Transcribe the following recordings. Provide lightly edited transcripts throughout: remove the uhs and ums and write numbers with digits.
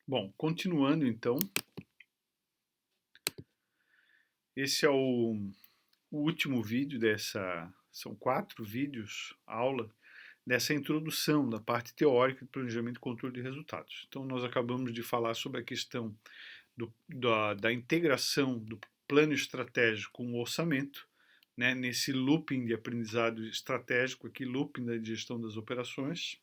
Bom, continuando então, esse é o último vídeo são 4 vídeos, aula, dessa introdução da parte teórica de planejamento e controle de resultados. Então nós acabamos de falar sobre a questão da integração do plano estratégico com o orçamento, né, nesse looping de aprendizado estratégico aqui, looping da gestão das operações.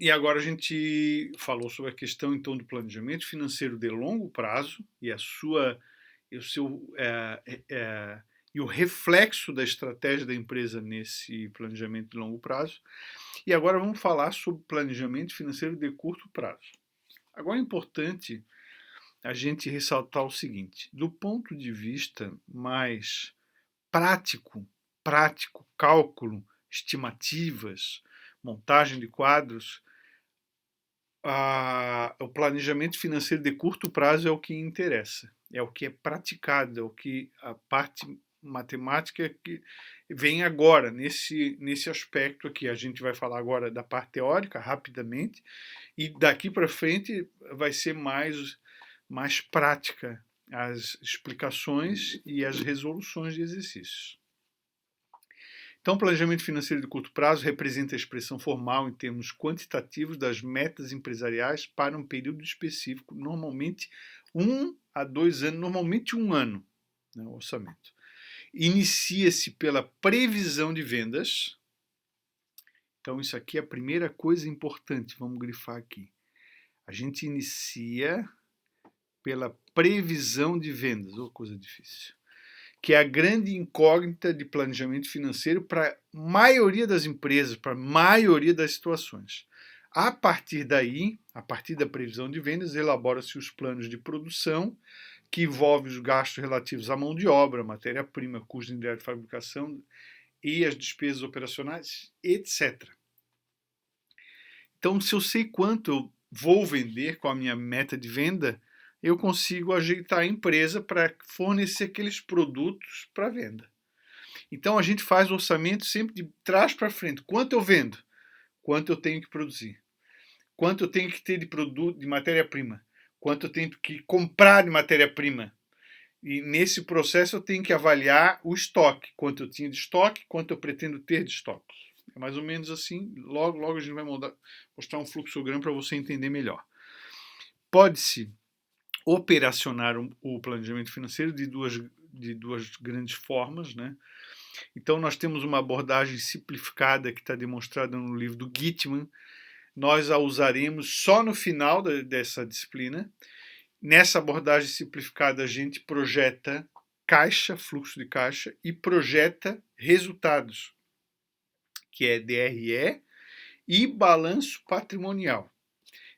E agora a gente falou sobre a questão então do planejamento financeiro de longo prazo e e o reflexo da estratégia da empresa nesse planejamento de longo prazo. E agora vamos falar sobre planejamento financeiro de curto prazo. Agora é importante a gente ressaltar o seguinte: do ponto de vista mais prático, cálculo, estimativas, montagem de quadros, o planejamento financeiro de curto prazo é o que interessa, é o que é praticado, é o que a parte matemática que vem agora nesse aspecto aqui. A gente vai falar agora da parte teórica rapidamente e daqui para frente vai ser mais prática as explicações e as resoluções de exercícios. Então, o planejamento financeiro de curto prazo representa a expressão formal em termos quantitativos das metas empresariais para um período específico, normalmente 1 a 2 anos, normalmente 1 ano, né, o orçamento. Inicia-se pela previsão de vendas. Então, isso aqui é a primeira coisa importante, vamos grifar aqui. A gente inicia pela previsão de vendas, ou coisa difícil, que é a grande incógnita de planejamento financeiro para a maioria das empresas, para a maioria das situações. A partir daí, a partir da previsão de vendas, elabora-se os planos de produção, que envolve os gastos relativos à mão de obra, matéria-prima, custo indireto de fabricação e as despesas operacionais, etc. Então, se eu sei quanto eu vou vender com a minha meta de venda, eu consigo ajeitar a empresa para fornecer aqueles produtos para venda. Então a gente faz o orçamento sempre de trás para frente. Quanto eu vendo? Quanto eu tenho que produzir? Quanto eu tenho que ter de produto, de matéria-prima? Quanto eu tenho que comprar de matéria-prima? E nesse processo eu tenho que avaliar o estoque. Quanto eu tinha de estoque, quanto eu pretendo ter de estoque. É mais ou menos assim. Logo a gente vai mostrar um fluxograma para você entender melhor. Pode-se operacionar o planejamento financeiro de duas grandes formas, né? Então nós temos uma abordagem simplificada que está demonstrada no livro do Gitman. Nós a usaremos só no final dessa disciplina. Nessa abordagem simplificada a gente projeta caixa, fluxo de caixa, e projeta resultados, que é DRE e balanço patrimonial.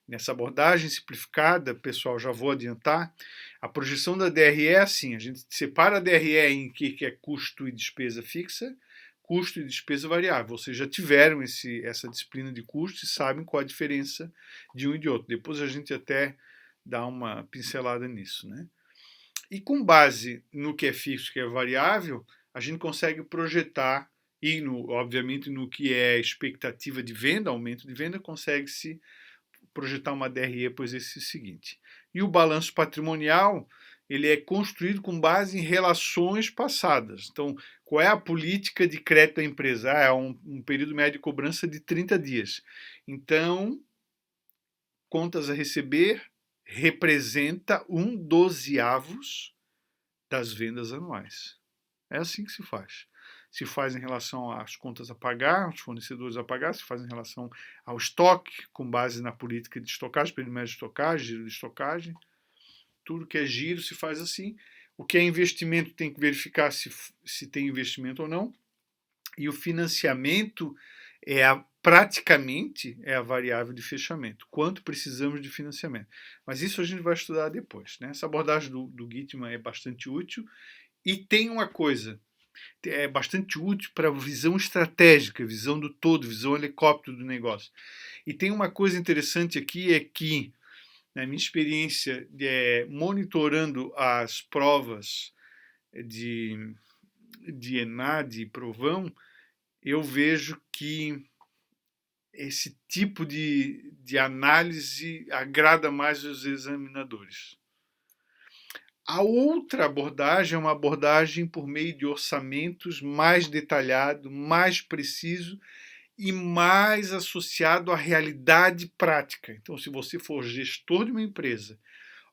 Nessa abordagem simplificada, pessoal, já vou adiantar, a projeção da DRE é assim: a gente separa a DRE em que é custo e despesa fixa, custo e despesa variável. Vocês já tiveram essa disciplina de custo e sabem qual a diferença de um e de outro. Depois a gente até dá uma pincelada nisso, né? E com base no que é fixo e que é variável, a gente consegue projetar, e obviamente no que é expectativa de venda, aumento de venda, consegue-se projetar uma DRE por exercício seguinte. E o balanço patrimonial, ele é construído com base em relações passadas. Então, qual é a política de crédito da empresa? É um período médio de cobrança de 30 dias. Então, contas a receber representa 1/12 das vendas anuais. É assim que se faz. Se faz em relação às contas a pagar, aos fornecedores a pagar, se faz em relação ao estoque, com base na política de estocagem, período médio de estocagem, giro de estocagem. Tudo que é giro se faz assim. O que é investimento tem que verificar se tem investimento ou não. E o financiamento praticamente é a variável de fechamento. Quanto precisamos de financiamento. Mas isso a gente vai estudar depois, né? Essa abordagem do Gitman é bastante útil. E tem uma coisa, é bastante útil para visão estratégica, visão do todo, visão helicóptero do negócio. E tem uma coisa interessante aqui, é que, na minha experiência, monitorando as provas de ENAD e Provão, eu vejo que esse tipo de análise agrada mais os examinadores. A outra abordagem é uma abordagem por meio de orçamentos mais detalhado, mais preciso e mais associado à realidade prática. Então, se você for gestor de uma empresa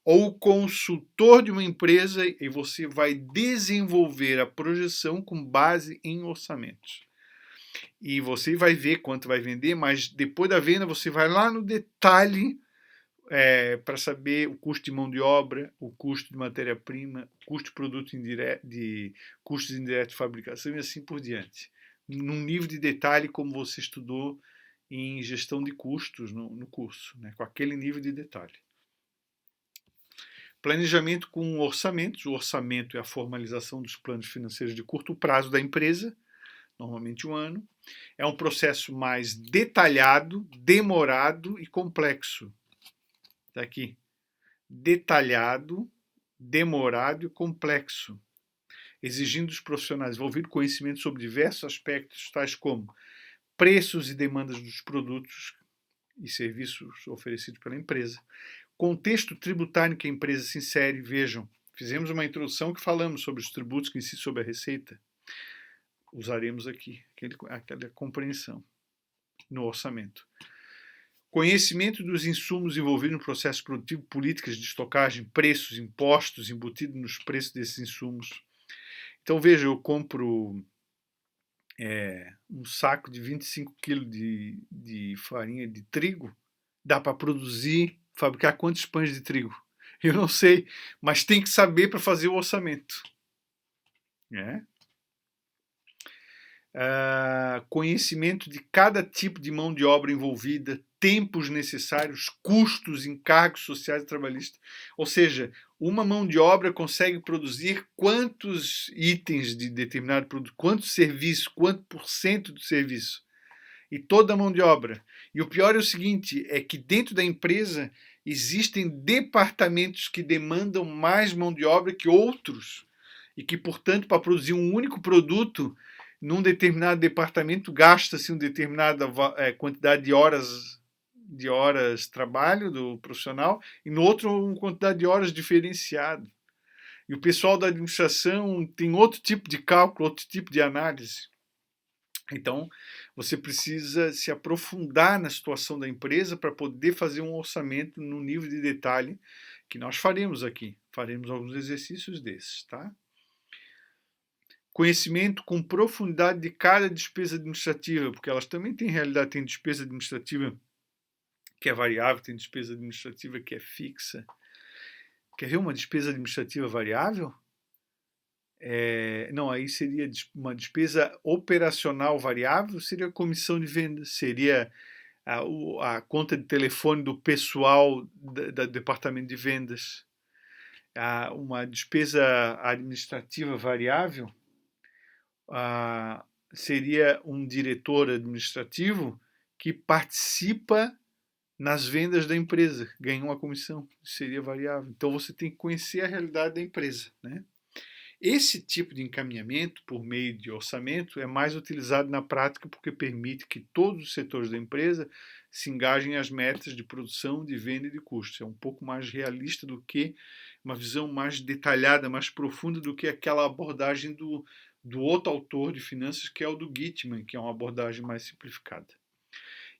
ou consultor de uma empresa, e você vai desenvolver a projeção com base em orçamentos. E você vai ver quanto vai vender, mas depois da venda você vai lá no detalhe para saber o custo de mão de obra, o custo de matéria-prima, o custo de produto indireto, de custos indiretos de fabricação e assim por diante. Num nível de detalhe como você estudou em gestão de custos no curso, né? Com aquele nível de detalhe. Planejamento com orçamentos. O orçamento é a formalização dos planos financeiros de curto prazo da empresa, normalmente um ano. É um processo mais detalhado, demorado e complexo. Está aqui. Detalhado, demorado e complexo, exigindo dos profissionais envolvidos conhecimento sobre diversos aspectos, tais como preços e demandas dos produtos e serviços oferecidos pela empresa, contexto tributário que a empresa se insere. Vejam, fizemos uma introdução que falamos sobre os tributos que incidem sobre a receita. Usaremos aqui aquela compreensão no orçamento. Conhecimento dos insumos envolvidos no processo produtivo, políticas de estocagem, preços, impostos embutidos nos preços desses insumos. Então, veja, eu compro um saco de 25 kg de farinha de trigo, dá para produzir, fabricar quantos pães de trigo? Eu não sei, mas tem que saber para fazer o orçamento. Conhecimento de cada tipo de mão de obra envolvida, tempos necessários, custos, encargos sociais e trabalhistas. Ou seja, uma mão de obra consegue produzir quantos itens de determinado produto, quantos serviços, quanto por cento do serviço. E toda a mão de obra. E o pior é o seguinte, é que dentro da empresa existem departamentos que demandam mais mão de obra que outros. E que, portanto, para produzir um único produto, num determinado departamento gasta-se uma determinada quantidade de horas de trabalho do profissional e no outro uma quantidade de horas diferenciada. E o pessoal da administração tem outro tipo de cálculo, outro tipo de análise. Então, você precisa se aprofundar na situação da empresa para poder fazer um orçamento no nível de detalhe que nós faremos aqui. Faremos alguns exercícios desses, tá? Conhecimento com profundidade de cada despesa administrativa, porque elas também têm realidade, tem despesa administrativa que é variável, tem despesa administrativa que é fixa. Quer ver uma despesa administrativa variável? Não, aí seria uma despesa operacional variável, seria a comissão de vendas, seria a conta de telefone do pessoal do departamento de vendas. Uma despesa administrativa variável seria um diretor administrativo que participa nas vendas da empresa, ganha uma comissão, seria variável. Então você tem que conhecer a realidade da empresa, né? Esse tipo de encaminhamento por meio de orçamento é mais utilizado na prática porque permite que todos os setores da empresa se engajem às metas de produção, de venda e de custos. É um pouco mais realista do que uma visão mais detalhada, mais profunda do que aquela abordagem do outro autor de finanças, que é o do Gitman, que é uma abordagem mais simplificada.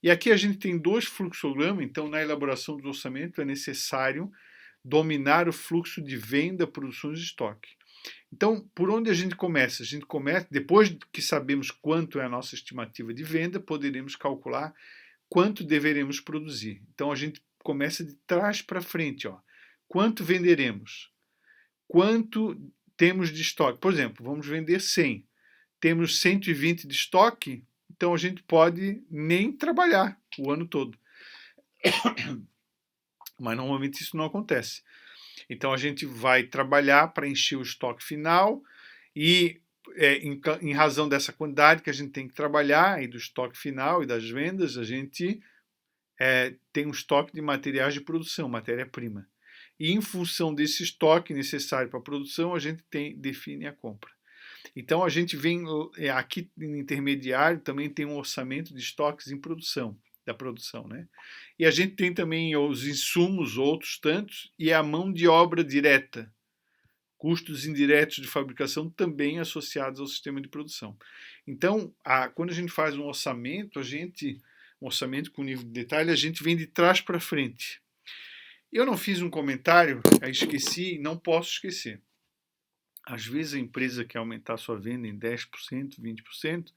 E aqui a gente tem dois fluxogramas, então na elaboração do orçamento é necessário dominar o fluxo de venda, produção e estoque. Então, por onde a gente começa? A gente começa, depois que sabemos quanto é a nossa estimativa de venda, poderemos calcular quanto deveremos produzir. Então, a gente começa de trás para frente. Quanto venderemos? Quanto temos de estoque? Por exemplo, vamos vender 100. Temos 120 de estoque, então a gente pode nem trabalhar o ano todo. Mas normalmente isso não acontece. Então a gente vai trabalhar para encher o estoque final e em razão dessa quantidade que a gente tem que trabalhar e do estoque final e das vendas, a gente tem um estoque de materiais de produção, matéria-prima. E em função desse estoque necessário para a produção, a gente define a compra. Então a gente vem aqui no intermediário também tem um orçamento de estoques em produção. da produção, né? E a gente tem também os insumos, outros tantos, e a mão de obra direta, custos indiretos de fabricação também associados ao sistema de produção. Então, quando a gente faz um orçamento, um orçamento com nível de detalhe, a gente vem de trás para frente. Eu não fiz um comentário, esqueci, não posso esquecer. Às vezes a empresa quer aumentar sua venda em 10%, 20%,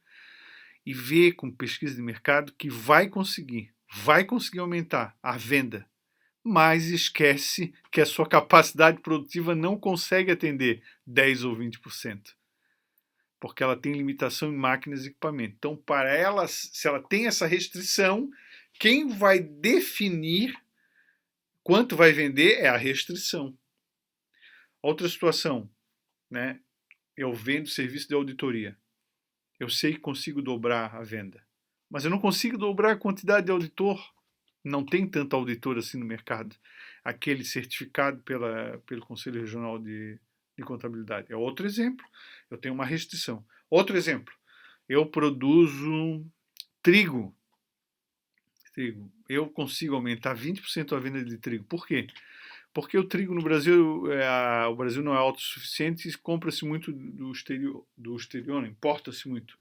e vê com pesquisa de mercado que vai conseguir aumentar a venda, mas esquece que a sua capacidade produtiva não consegue atender 10 ou 20%, porque ela tem limitação em máquinas e equipamento. Então, para ela, se ela tem essa restrição, quem vai definir quanto vai vender é a restrição. Outra situação, né? Eu vendo serviço de auditoria. Eu sei que consigo dobrar a venda, mas eu não consigo dobrar a quantidade de auditor. Não tem tanto auditor assim no mercado. Aquele certificado pelo Conselho Regional de Contabilidade. É outro exemplo. Eu tenho uma restrição. Outro exemplo. Eu produzo trigo. Eu consigo aumentar 20% a venda de trigo. Por quê? Porque o trigo no Brasil, o Brasil não é autossuficiente e compra-se muito do exterior, importa-se muito.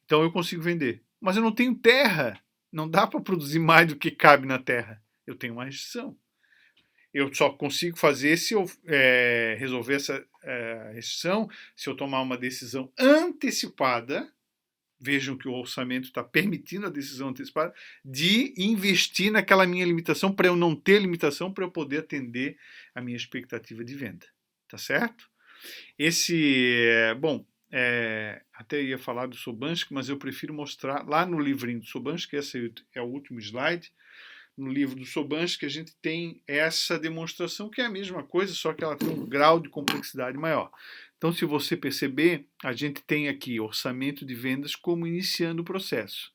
Então eu consigo vender. Mas eu não tenho terra. Não dá para produzir mais do que cabe na terra. Eu tenho uma restrição. Eu só consigo fazer se eu resolver essa restrição, se eu tomar uma decisão antecipada. Vejam que o orçamento está permitindo a decisão antecipada de investir naquela minha limitação para eu não ter limitação, para eu poder atender a minha expectativa de venda. Tá certo? Bom, até ia falar do Sobansky, mas eu prefiro mostrar lá no livrinho do Sobansky, esse é o último slide, no livro do Sobansky a gente tem essa demonstração que é a mesma coisa, só que ela tem um grau de complexidade maior. Então, se você perceber, a gente tem aqui orçamento de vendas como iniciando o processo.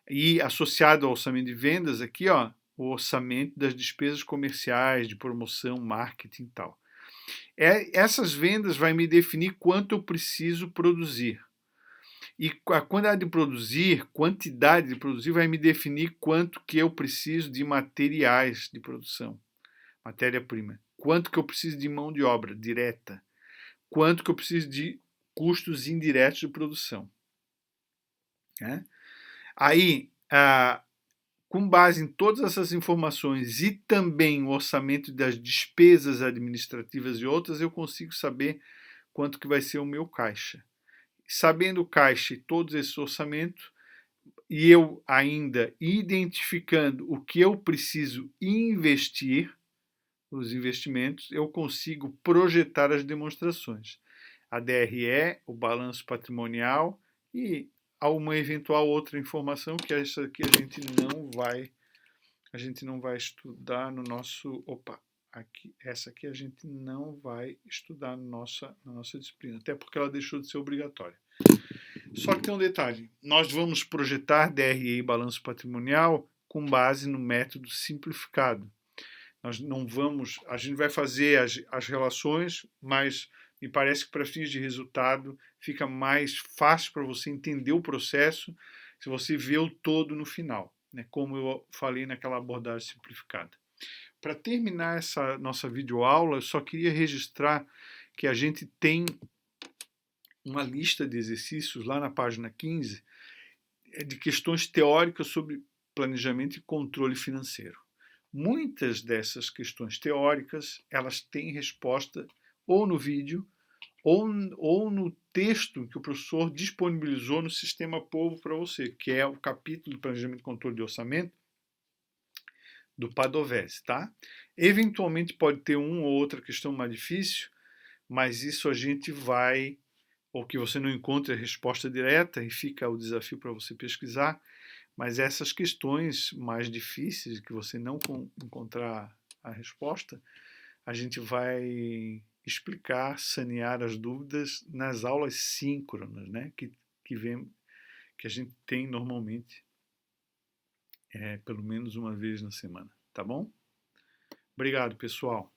E associado ao orçamento de vendas aqui, ó, o orçamento das despesas comerciais, de promoção, marketing e tal. Essas vendas vai me definir quanto eu preciso produzir. E a quantidade de produzir vai me definir quanto que eu preciso de materiais de produção, matéria-prima. Quanto que eu preciso de mão de obra direta. Quanto que eu preciso de custos indiretos de produção. Né? Aí, com base em todas essas informações e também o orçamento das despesas administrativas e outras, eu consigo saber quanto que vai ser o meu caixa. Sabendo o caixa e todos esses orçamentos, e eu ainda identificando o que eu preciso investir, os investimentos, eu consigo projetar as demonstrações. A DRE, o balanço patrimonial e uma eventual outra informação que essa aqui a gente não vai estudar no nosso, essa aqui a gente não vai estudar na nossa disciplina, até porque ela deixou de ser obrigatória. Só que tem um detalhe, nós vamos projetar DRE e balanço patrimonial com base no método simplificado. Nós não vamos, a gente vai fazer as relações, mas me parece que para fins de resultado fica mais fácil para você entender o processo se você vê o todo no final, né? Como eu falei naquela abordagem simplificada. Para terminar essa nossa videoaula, eu só queria registrar que a gente tem uma lista de exercícios lá na página 15 de questões teóricas sobre planejamento e controle financeiro. Muitas dessas questões teóricas, elas têm resposta ou no vídeo ou no texto que o professor disponibilizou no Sistema Povo para você, que é o capítulo de Planejamento e Controle de Orçamento do Padovese, tá? Eventualmente pode ter uma ou outra questão mais difícil, mas isso a gente vai, ou que você não encontre a resposta direta e fica o desafio para você pesquisar. Mas essas questões mais difíceis, que você não encontrar a resposta, a gente vai explicar, sanear as dúvidas nas aulas síncronas, né? que a gente tem normalmente pelo menos uma vez na semana. Tá bom? Obrigado, pessoal.